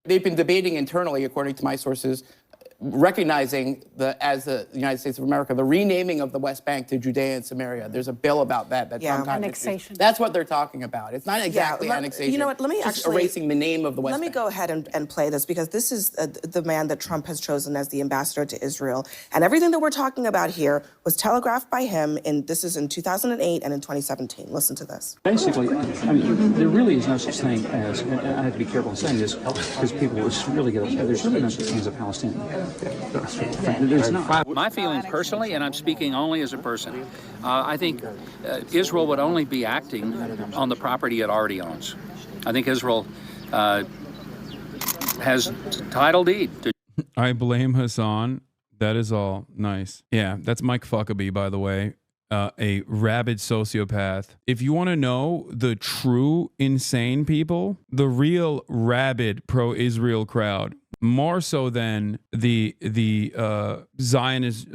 They've been debating internally, according to my sources, recognizing as the United States of America, the renaming of the West Bank to Judea and Samaria. There's a bill about that Trump annexation. That's what they're talking about. It's not exactly annexation. You know what? Let me it's just actually erasing the name of the West Bank. Let me go ahead and play this, because this is the man that Trump has chosen as the ambassador to Israel, and everything that we're talking about here was telegraphed by him this is in 2008 and in 2017. Listen to this. Basically, I mean, there really is no such thing as, and I have to be careful in saying this because people will really get upset. There's really no such thing as a Palestinian. There's not. My feelings personally, and I'm speaking only as a person, I think Israel would only be acting on the property it already owns. I think Israel has title deed to. I blame Hasan. That is all. Nice. Yeah, that's Mike Fuckabee, by the way. A rabid sociopath. If you want to know the true insane people, the real rabid pro-Israel crowd, more so than the Zionist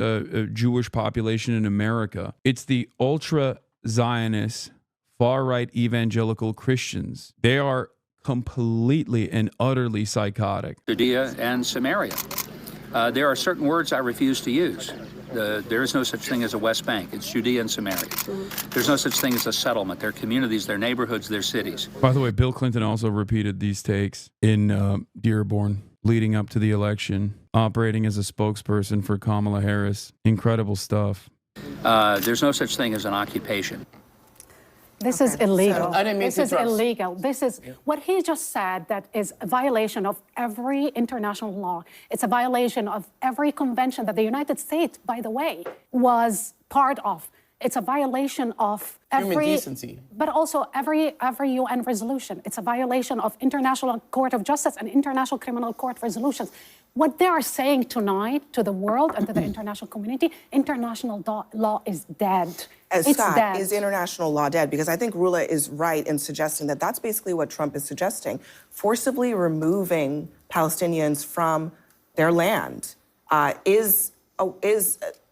Jewish population in America, it's the ultra-Zionist, far-right evangelical Christians. They are completely and utterly psychotic. Judea and Samaria. There are certain words I refuse to use. There is no such thing as a West Bank. It's Judea and Samaria. There's no such thing as a settlement. They're communities, they're neighborhoods, they're cities. By the way, Bill Clinton also repeated these takes in Dearborn leading up to the election, operating as a spokesperson for Kamala Harris. Incredible stuff. There's no such thing as an occupation. This is illegal. I didn't mean this to is interrupt. illegal. This is what he just said, that is a violation of every international law. It's a violation of every convention that the United States, by the way, was part of. It's a violation of every human decency, but also every UN resolution. It's a violation of International Court of Justice and International Criminal Court resolutions. What they are saying tonight to the world and to the international community, international law is dead. It's Scott, dead. is international law dead? Because I think Rula is right in suggesting that that's basically what Trump is suggesting. Forcibly removing Palestinians from their land is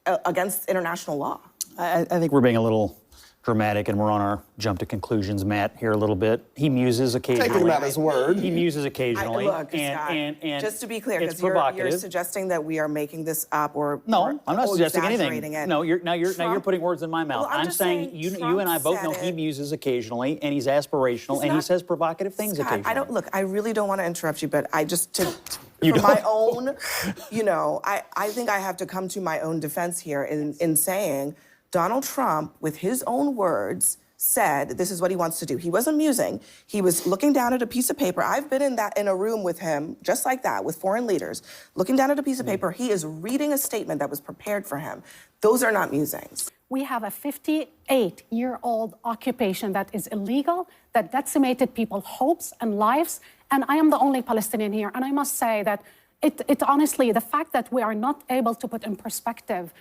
against international law. I think we're being a little dramatic, and we're on our jump to conclusions, Matt, here a little bit. He muses occasionally. Taking him at his word. He muses occasionally. Look, Scott, and just to be clear, it's because you're suggesting that we are making this up or no, I'm not suggesting anything. It. No, you're putting words in my mouth. Well, I'm saying you and I both know he muses occasionally, and he's aspirational, and he says provocative things Scott, occasionally. I really don't want to interrupt you, but I just for my own, I think I have to come to my own defense here in saying Donald Trump, with his own words, said this is what he wants to do. He wasn't musing. He was looking down at a piece of paper. I've been in a room with him, just like that, with foreign leaders, looking down at a piece of paper. He is reading a statement that was prepared for him. Those are not musings. We have a 58-year-old occupation that is illegal, that decimated people's hopes and lives, and I am the only Palestinian here. And I must say that it honestly, the fact that we are not able to put in perspective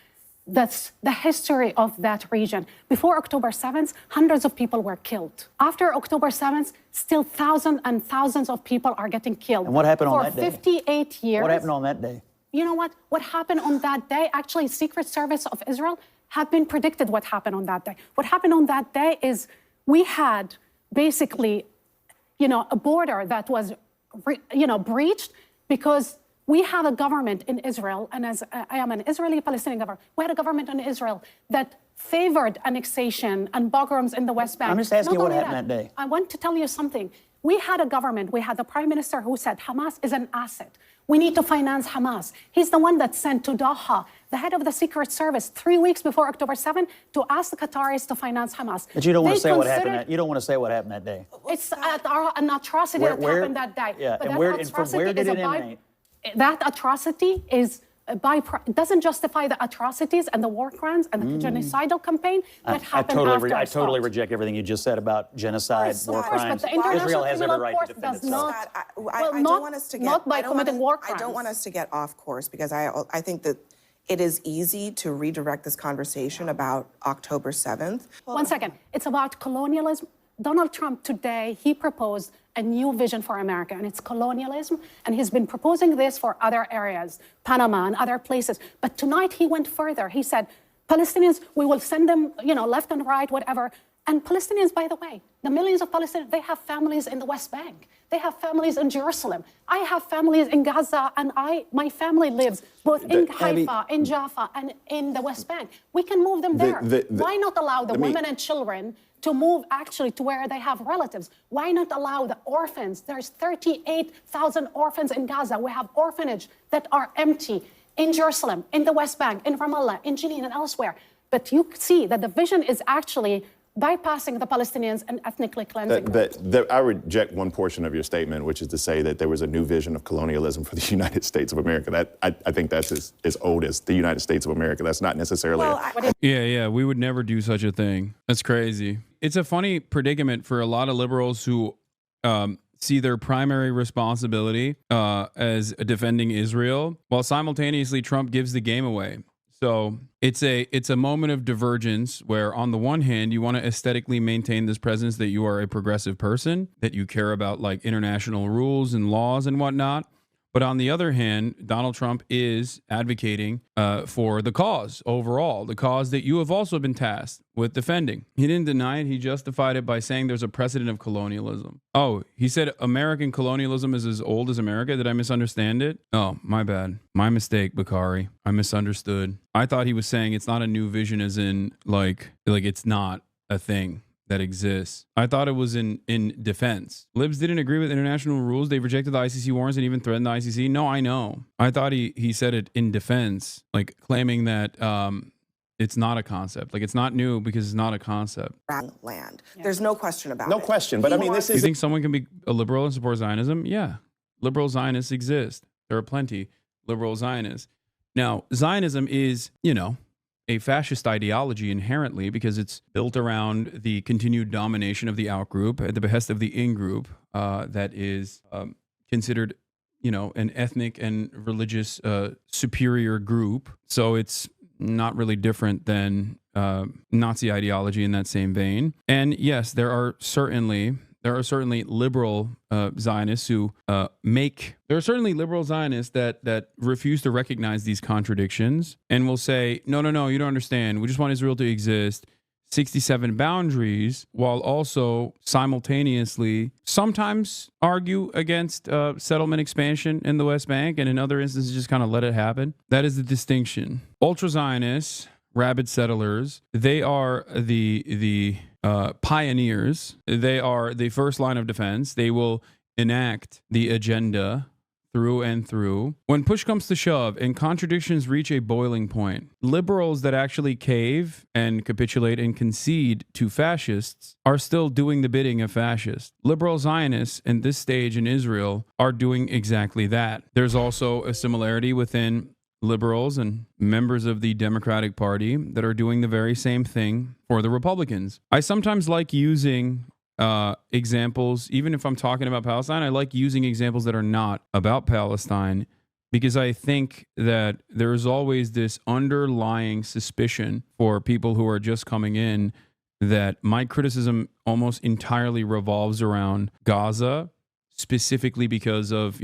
that's the history of that region. Before October 7th, hundreds of people were killed. After October 7th, still thousands and thousands of people are getting killed. And what happened on that day? For 58 years. What happened on that day? You know what? What happened on that day, actually, Secret Service of Israel have been predicted what happened on that day. What happened on that day is we had basically, a border that was, breached because we have a government in Israel, and as I am an Israeli-Palestinian government, we had a government in Israel that favored annexation and pogroms in the West Bank. I'm just asking you what happened that day. I want to tell you something. We had a government, we had the prime minister who said Hamas is an asset. We need to finance Hamas. He's the one that sent to Doha the head of the Secret Service 3 weeks before October 7th to ask the Qataris to finance Hamas. But you don't want to say what happened. You don't want to say what happened that day. It's an atrocity that happened that day. Yeah, but and from where did it emanate? That atrocity doesn't justify the atrocities and the war crimes and the genocidal campaign that happened after. I totally reject everything you just said about genocide, war crimes. But the International Israel has every right Criminal to Court defend does itself. not by committing war crimes. I don't want us to get off course, because I think that it is easy to redirect this conversation about October 7th. One second. It's about colonialism. Donald Trump today, he proposed a new vision for America, and it's colonialism, and he's been proposing this for other areas, Panama and other places. But tonight he went further. He said, Palestinians, we will send them, left and right, whatever, And Palestinians, by the way, the millions of Palestinians, they have families in the West Bank. They have families in Jerusalem. I have families in Gaza, and my family lives both in Haifa, in Jaffa, and in the West Bank. We can move them there. Why not allow the women and children to move actually to where they have relatives? Why not allow the orphans? There's 38,000 orphans in Gaza. We have orphanage that are empty in Jerusalem, in the West Bank, in Ramallah, in Jenin, and elsewhere. But you see that the vision is actually bypassing the Palestinians and ethnically cleansing them. I reject one portion of your statement, which is to say that there was a new vision of colonialism for the United States of America. I think that's as old as the United States of America. That's not necessarily... Yeah, we would never do such a thing. That's crazy. It's a funny predicament for a lot of liberals who see their primary responsibility as defending Israel, while simultaneously Trump gives the game away. So it's a moment of divergence where, on the one hand, you want to aesthetically maintain this presence that you are a progressive person, that you care about like international rules and laws and whatnot. But on the other hand, Donald Trump is advocating for the cause overall, the cause that you have also been tasked with defending. He didn't deny it. He justified it by saying there's a precedent of colonialism. Oh, he said American colonialism is as old as America. Did I misunderstand it? Oh, my bad. My mistake, Bakari. I misunderstood. I thought he was saying it's not a new vision as in like it's not a thing that exists. I thought it was in defense. Libs didn't agree with international rules. They rejected the ICC warrants and even threatened the ICC. No, I know. I thought he said it in defense, like claiming that it's not a concept. Like it's not new because it's not a concept. Land. There's no question about it. No question. But I mean, this is... You think someone can be a liberal and support Zionism? Yeah. Liberal Zionists exist. There are plenty liberal Zionists. Now, Zionism is, a fascist ideology inherently because it's built around the continued domination of the outgroup at the behest of the in-group that is considered, an ethnic and religious superior group. So it's not really different than Nazi ideology in that same vein. And yes, there are certainly liberal Zionists who there are certainly liberal Zionists that refuse to recognize these contradictions and will say, no, you don't understand. We just want Israel to exist. 67 boundaries, while also simultaneously sometimes argue against settlement expansion in the West Bank, and in other instances just kind of let it happen. That is the distinction. Ultra-Zionists, rabid settlers, they are the pioneers. They are the first line of defense. They will enact the agenda through and through. When push comes to shove and contradictions reach a boiling point, liberals that actually cave and capitulate and concede to fascists are still doing the bidding of fascists. Liberal Zionists in this stage in Israel are doing exactly that. There's also a similarity within liberals and members of the Democratic Party that are doing the very same thing for the Republicans. I sometimes like using examples, even if I'm talking about Palestine, I like using examples that are not about Palestine because I think that there's always this underlying suspicion for people who are just coming in that my criticism almost entirely revolves around Gaza, specifically because of,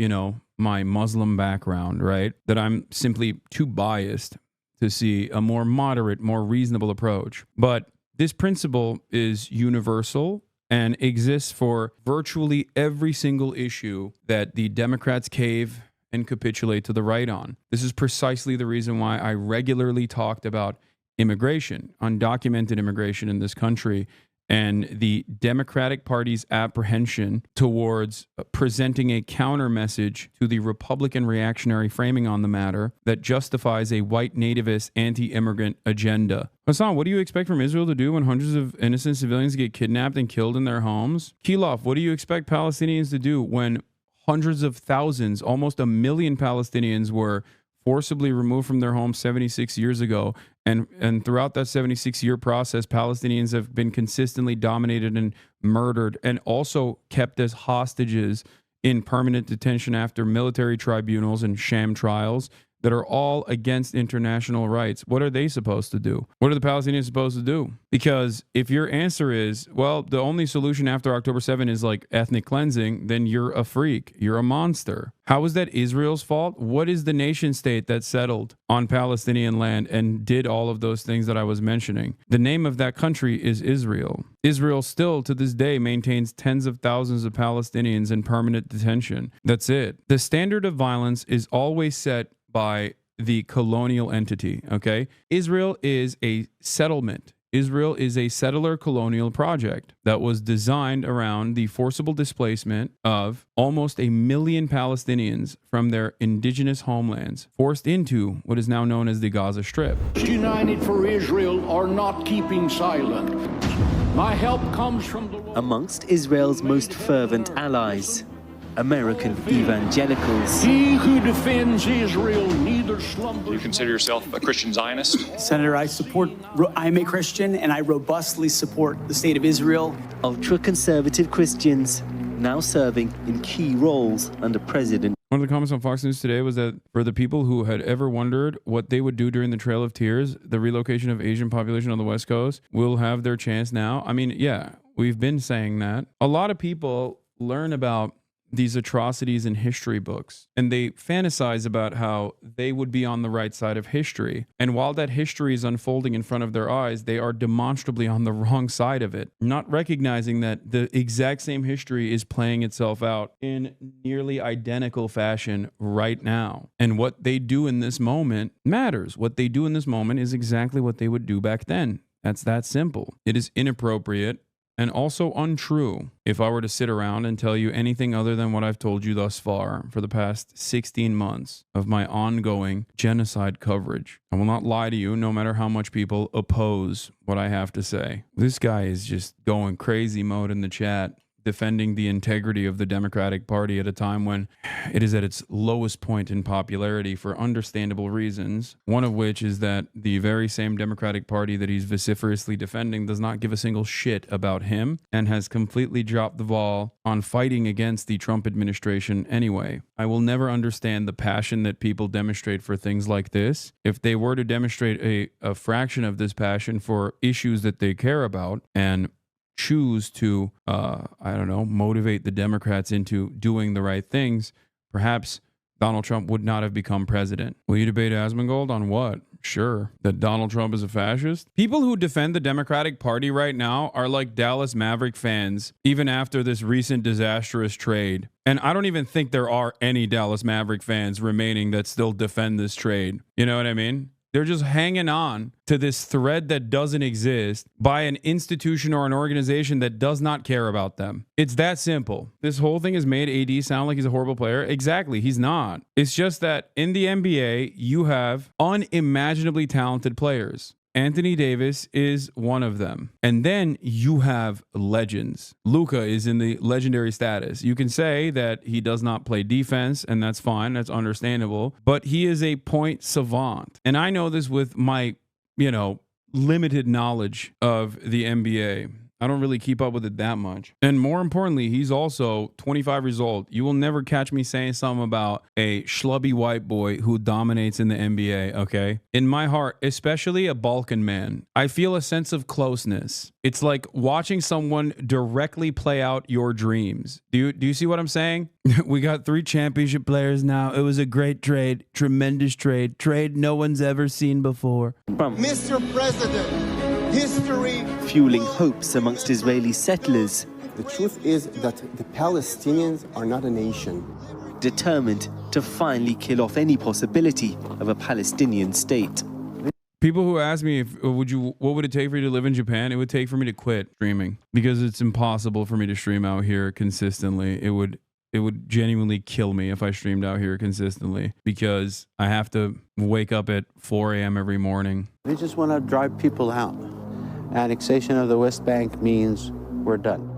my Muslim background, right? That I'm simply too biased to see a more moderate, more reasonable approach. But this principle is universal and exists for virtually every single issue that the Democrats cave and capitulate to the right on. This is precisely the reason why I regularly talked about immigration, undocumented immigration in this country, and the Democratic Party's apprehension towards presenting a counter message to the Republican reactionary framing on the matter that justifies a white nativist anti-immigrant agenda. Hasan, what do you expect from Israel to do when hundreds of innocent civilians get kidnapped and killed in their homes? Kilof, what do you expect Palestinians to do when hundreds of thousands, almost 1 million Palestinians were forcibly removed from their homes 76 years ago. And throughout that 76-year process, Palestinians have been consistently dominated and murdered and also kept as hostages in permanent detention after military tribunals and sham trials that are all against international rights. What are they supposed to do? What are the Palestinians supposed to do? Because if your answer is, well, the only solution after October 7 is like ethnic cleansing, then you're a freak. You're a monster. How is that Israel's fault? What is the nation state that settled on Palestinian land and did all of those things that I was mentioning? The name of that country is Israel. Israel still to this day maintains tens of thousands of Palestinians in permanent detention. That's it. The standard of violence is always set by the colonial entity, okay? Israel is a settlement. Israel is a settler colonial project that was designed around the forcible displacement of almost 1 million Palestinians from their indigenous homelands, forced into what is now known as the Gaza Strip. United for Israel are not keeping silent. My help comes from the Lord. Amongst Israel's most fervent allies, American evangelicals. He who defends Israel neither slumbers. Do you consider yourself a Christian Zionist? Senator, I'm a Christian and I robustly support the state of Israel. Ultra-conservative Christians now serving in key roles under President. One of the comments on Fox News today was that for the people who had ever wondered what they would do during the Trail of Tears, the relocation of Asian population on the West Coast will have their chance now. I mean, yeah, we've been saying that. A lot of people learn about these atrocities in history books, and they fantasize about how they would be on the right side of history. And while that history is unfolding in front of their eyes, they are demonstrably on the wrong side of it, not recognizing that the exact same history is playing itself out in nearly identical fashion right now. And what they do in this moment matters. What they do in this moment is exactly what they would do back then. That's that simple. It is inappropriate and also untrue if I were to sit around and tell you anything other than what I've told you thus far for the past 16 months of my ongoing genocide coverage. I will not lie to you, no matter how much people oppose what I have to say. This guy is just going crazy mode in the chat, defending the integrity of the Democratic Party at a time when it is at its lowest point in popularity for understandable reasons, one of which is that the very same Democratic Party that he's vociferously defending does not give a single shit about him and has completely dropped the ball on fighting against the Trump administration anyway. I will never understand the passion that people demonstrate for things like this. If they were to demonstrate a fraction of this passion for issues that they care about and choose to, motivate the Democrats into doing the right things, perhaps Donald Trump would not have become president. Will you debate Asmongold on what? Sure. That Donald Trump is a fascist? People who defend the Democratic Party right now are like Dallas Maverick fans, even after this recent disastrous trade. And I don't even think there are any Dallas Maverick fans remaining that still defend this trade. You know what I mean? They're just hanging on to this thread that doesn't exist by an institution or an organization that does not care about them. It's that simple. This whole thing has made AD sound like he's a horrible player. Exactly, he's not. It's just that in the NBA, you have unimaginably talented players. Anthony Davis is one of them. And then you have legends. Luka is in the legendary status. You can say that he does not play defense, and that's fine. That's understandable. But he is a point savant. And I know this with my, limited knowledge of the NBA. I don't really keep up with it that much. And more importantly, he's also 25 years old. You will never catch me saying something about a schlubby white boy who dominates in the NBA, okay? In my heart, especially a Balkan man, I feel a sense of closeness. It's like watching someone directly play out your dreams. Do you see what I'm saying? We got 3 championship players now. It was a great trade, tremendous trade no one's ever seen before. Mr. President, history fueling hopes amongst Israeli settlers. The truth is that the Palestinians are not a nation. Determined to finally kill off any possibility of a Palestinian state. People who ask me what would it take for you to live in Japan? It would take for me to quit streaming because it's impossible for me to stream out here consistently. It would genuinely kill me if I streamed out here consistently because I have to wake up at 4 a.m. every morning. They just want to drive people out. Annexation of the West Bank means we're done.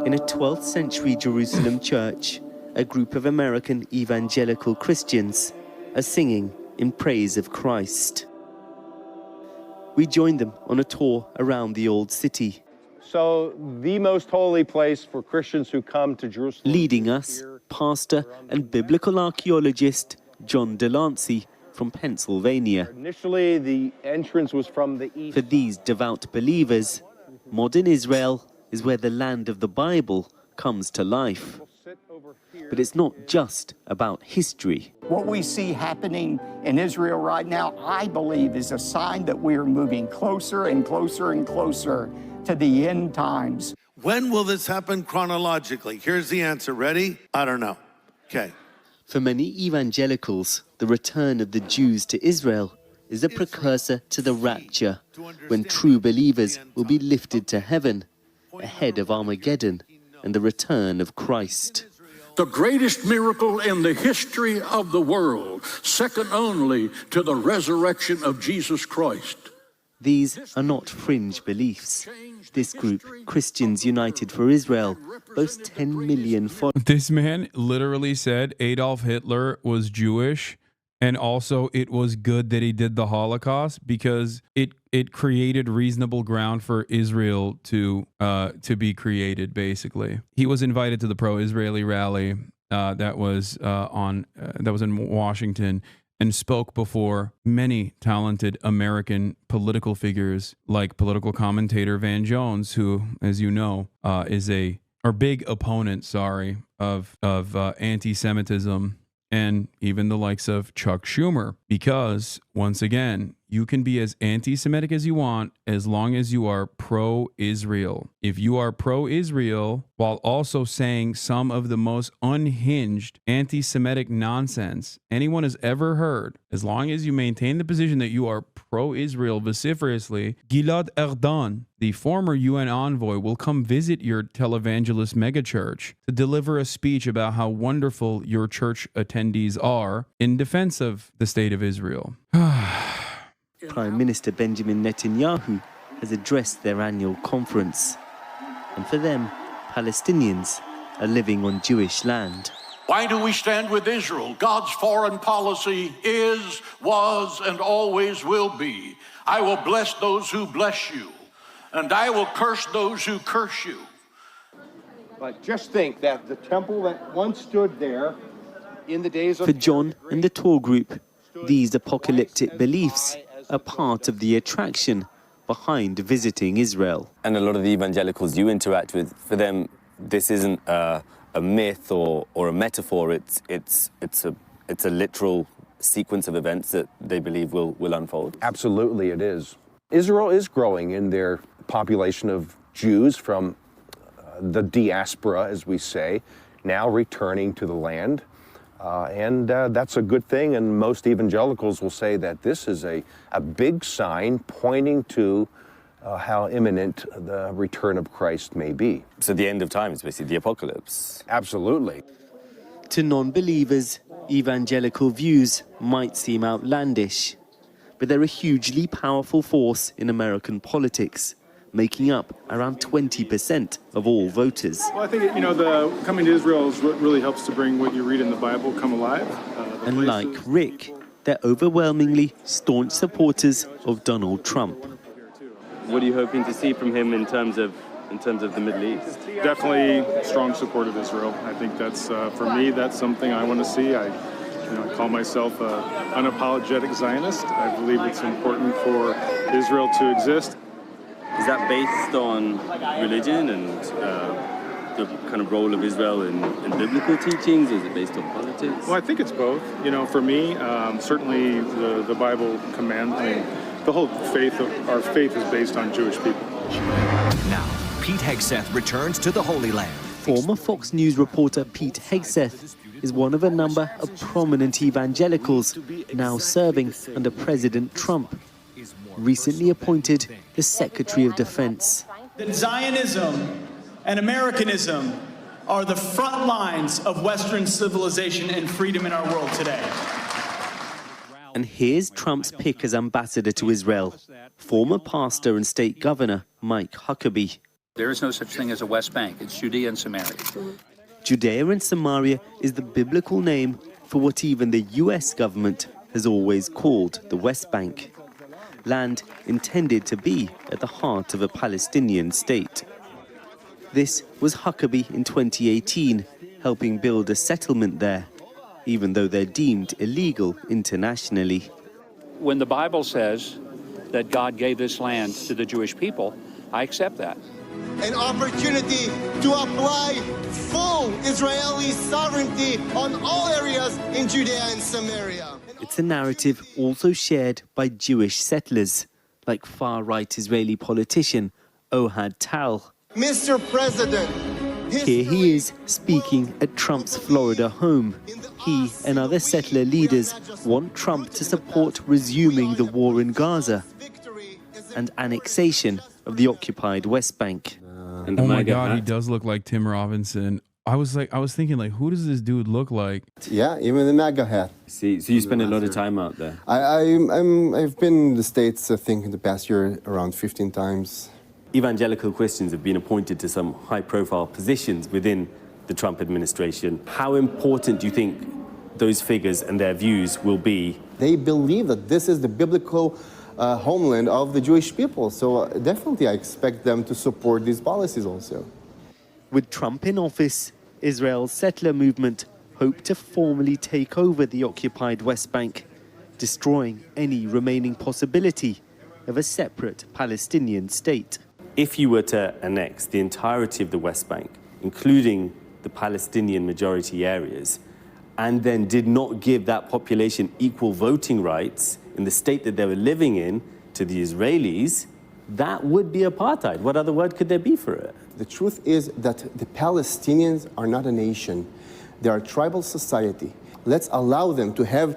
In a 12th century Jerusalem church, a group of American evangelical Christians are singing in praise of Christ. We joined them on a tour around the old city. So, the most holy place for Christians who come to Jerusalem. Leading us, pastor and biblical archaeologist John Delancey from Pennsylvania. Initially, the entrance was from the east. For these devout believers, modern Israel is where the land of the Bible comes to life. But it's not just about history. What we see happening in Israel right now, I believe, is a sign that we are moving closer and closer and closer to the end times. When will this happen chronologically? Here's the answer. Ready? I don't know. Okay. For many evangelicals, the return of the Jews to Israel is a precursor to the rapture, when true believers will be lifted to heaven, ahead of Armageddon and the return of Christ. The greatest miracle in the history of the world, second only to the resurrection of Jesus Christ. These are not fringe beliefs. This group, Christians United for Israel, boasts 10 million followers. This man literally said Adolf Hitler was Jewish, and also it was good that he did the Holocaust because it created reasonable ground for Israel to be created. Basically, he was invited to the pro-Israeli rally that was in Washington, and spoke before many talented American political figures like political commentator Van Jones, who, as you know, is a big opponent, of anti-Semitism, and even the likes of Chuck Schumer, because once again, you can be as anti-Semitic as you want as long as you are pro-Israel. If you are pro-Israel while also saying some of the most unhinged anti-Semitic nonsense anyone has ever heard, as long as you maintain the position that you are pro-Israel vociferously, Gilad Erdan, the former UN envoy, will come visit your televangelist megachurch to deliver a speech about how wonderful your church attendees are in defense of the state of Israel. Prime Minister Benjamin Netanyahu has addressed their annual conference. And for them, Palestinians are living on Jewish land. Why do we stand with Israel? God's foreign policy is, was, and always will be. I will bless those who bless you, and I will curse those who curse you. But just think that the temple that once stood there in the days of... For John and the tour group, these apocalyptic beliefs are part of the attraction behind visiting Israel. And a lot of the evangelicals you interact with, for them, this isn't a myth or a metaphor. It's a literal sequence of events that they believe will unfold. Absolutely, it is. Israel is growing in their population of Jews from the diaspora, as we say, now returning to the land. And that's a good thing, and most evangelicals will say that this is a big sign pointing to how imminent the return of Christ may be. So the end of time is basically the apocalypse. Absolutely. To non-believers, evangelical views might seem outlandish, but they're a hugely powerful force in American politics, making up around 20% of all voters. Well, I think, the coming to Israel is what really helps to bring what you read in the Bible come alive. And like Rick, they're overwhelmingly staunch supporters of Donald Trump. What are you hoping to see from him in terms of the Middle East? Definitely strong support of Israel. I think that's, for me, that's something I want to see. I call myself an unapologetic Zionist. I believe it's important for Israel to exist. Is that based on religion and the kind of role of Israel in biblical teachings? Is it based on politics? Well, I think it's both. For me, certainly the Bible commands, the whole faith, our faith is based on Jewish people. Now, Pete Hegseth returns to the Holy Land. Former Fox News reporter Pete Hegseth is one of a number of prominent evangelicals now serving under President Trump, recently appointed the Secretary of Defense. That Zionism and Americanism are the front lines of Western civilization and freedom in our world today. And here's Trump's pick as ambassador to Israel, former pastor and state governor Mike Huckabee. There is no such thing as a West Bank. It's Judea and Samaria. Judea and Samaria is the biblical name for what even the US government has always called the West Bank. land intended to be at the heart of a Palestinian state. This was Huckabee in 2018, helping build a settlement there, even though they're deemed illegal internationally. When the Bible says that God gave this land to the Jewish people, I accept that. An opportunity to apply full Israeli sovereignty on all areas in Judea and Samaria. It's a narrative also shared by Jewish settlers, like far-right Israeli politician Ohad Tal. Mr. President, here he is speaking at Trump's Florida home. He and other settler leaders want Trump to support resuming the war in Gaza and annexation of the occupied West Bank. Oh my God, he does look like Tim Robinson. I was thinking, like, who does this dude look like? Yeah, even the MAGA hat. See, so you spend a lot of time out there. I've been in the States, I think, in the past year around 15 times. Evangelical Christians have been appointed to some high-profile positions within the Trump administration. How important do you think those figures and their views will be? They believe that this is the biblical homeland of the Jewish people. So definitely I expect them to support these policies also. With Trump in office, Israel's settler movement hoped to formally take over the occupied West Bank, destroying any remaining possibility of a separate Palestinian state. If you were to annex the entirety of the West Bank, including the Palestinian majority areas, and then did not give that population equal voting rights in the state that they were living in to the Israelis, that would be apartheid. What other word could there be for it? The truth is that the Palestinians are not a nation. They are a tribal society. Let's allow them to have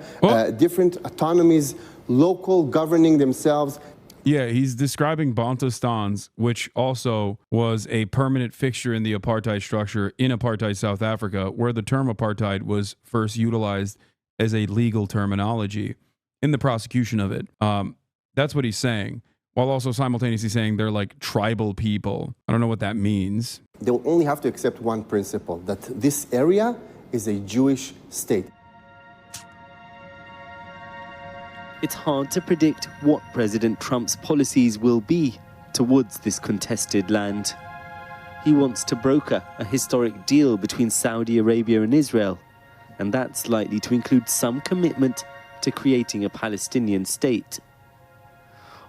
different autonomies, local governing themselves. Yeah, he's describing Bantustans, which also was a permanent fixture in the apartheid structure in apartheid South Africa, where the term apartheid was first utilized as a legal terminology in the prosecution of it. That's what he's saying, while also simultaneously saying they're like tribal people. I don't know what that means. They'll only have to accept one principle, that this area is a Jewish state. It's hard to predict what President Trump's policies will be towards this contested land. He wants to broker a historic deal between Saudi Arabia and Israel, and that's likely to include some commitment to creating a Palestinian state.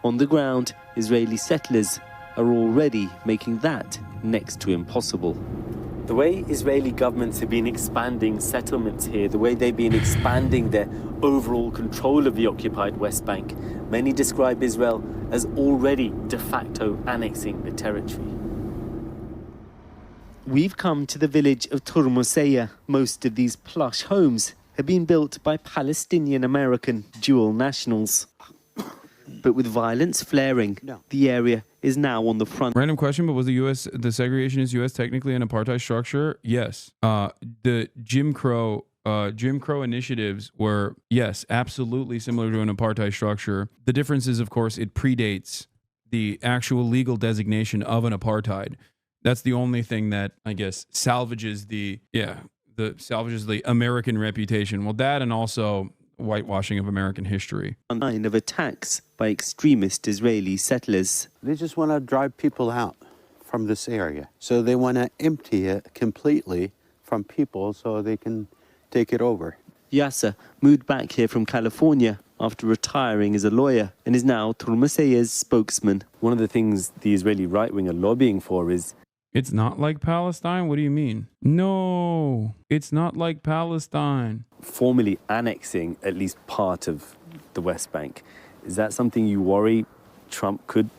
On the ground, Israeli settlers are already making that next to impossible. The way Israeli governments have been expanding settlements here, the way they've been expanding their overall control of the occupied West Bank, many describe Israel as already de facto annexing the territory. We've come to the village of Turmuseya. Most of these plush homes have been built by Palestinian-American dual nationals. But with violence flaring, the area is now on the front. Random question, but was the segregationist U.S. technically an apartheid structure? Yes. The Jim Crow initiatives were, yes, absolutely similar to an apartheid structure. The difference is, of course, it predates the actual legal designation of an apartheid. That's the only thing that, I guess, salvages the American reputation. Well, that and also whitewashing of American history. A line of attacks by extremist Israeli settlers. They just want to drive people out from this area. So they want to empty it completely from people so they can take it over. Yasser moved back here from California after retiring as a lawyer and is now Turmuseya's spokesman. One of the things the Israeli right wing are lobbying for is it's not like Palestine? What do you mean? No, it's not like Palestine. Formally annexing at least part of the West Bank. Is that something you worry Trump could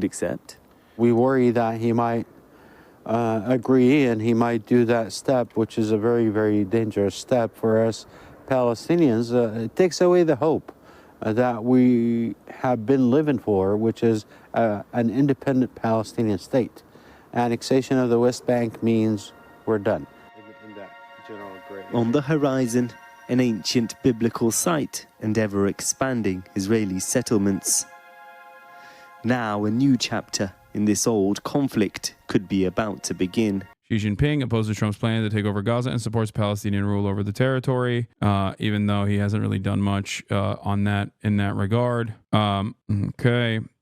accept? We worry that he might agree and he might do that step, which is a very, very dangerous step for us Palestinians. It takes away the hope that we have been living for, which is an independent Palestinian state. Annexation of the West Bank means we're done. On the horizon, an ancient biblical site and ever-expanding Israeli settlements. Now a new chapter in this old conflict could be about to begin. Xi Jinping opposes Trump's plan to take over Gaza and supports Palestinian rule over the territory, even though he hasn't really done much on that in that regard. Okay.